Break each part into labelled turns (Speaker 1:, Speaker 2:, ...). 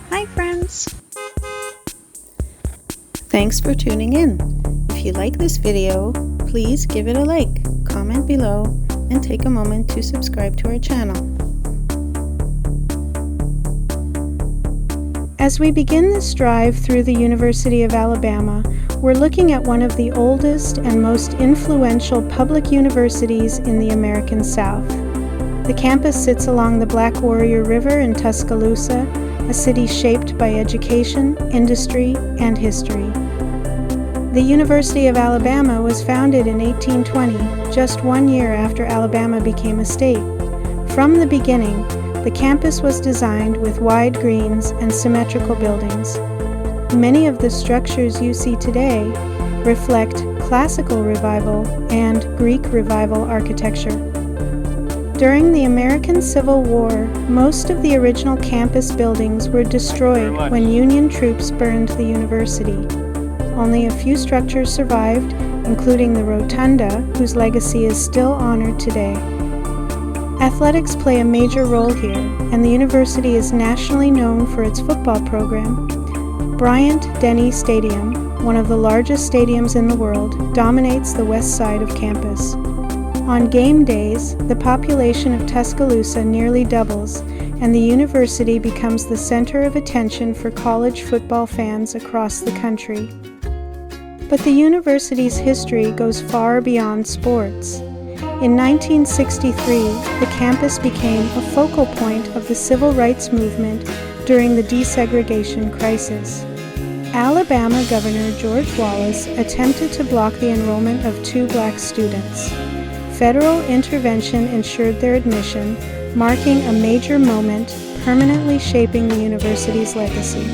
Speaker 1: Hi friends! Thanks for tuning in. If you like this video, please give it a like, comment below, and take a moment to subscribe to our channel. As we begin this drive through the University of Alabama, we're looking at one of the oldest and most influential public universities in the American South. The campus sits along the Black Warrior River in Tuscaloosa, a city shaped by education, industry, and history. The University of Alabama was founded in 1820, just 1 year after Alabama became a state. From the beginning, the campus was designed with wide greens and symmetrical buildings. Many of the structures you see today reflect Classical Revival and Greek Revival architecture. During the American Civil War, most of the original campus buildings were destroyed when Union troops burned the university. Only a few structures survived, including the Rotunda, whose legacy is still honored today. Athletics play a major role here, and the university is nationally known for its football program. Bryant-Denny Stadium, one of the largest stadiums in the world, dominates the west side of campus. On game days, the population of Tuscaloosa nearly doubles, and the university becomes the center of attention for college football fans across the country. But the university's history goes far beyond sports. In 1963, the campus became a focal point of the civil rights movement during the desegregation crisis. Alabama Governor George Wallace attempted to block the enrollment of 2 black students. Federal intervention ensured their admission, marking a major moment permanently shaping the university's legacy.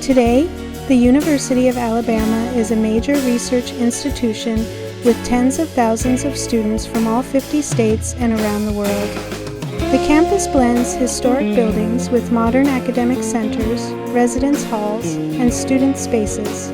Speaker 1: Today, the University of Alabama is a major research institution with tens of thousands of students from all 50 states and around the world. The campus blends historic buildings with modern academic centers, residence halls, and student spaces.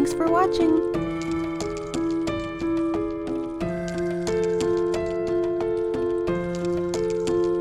Speaker 1: Thanks for watching.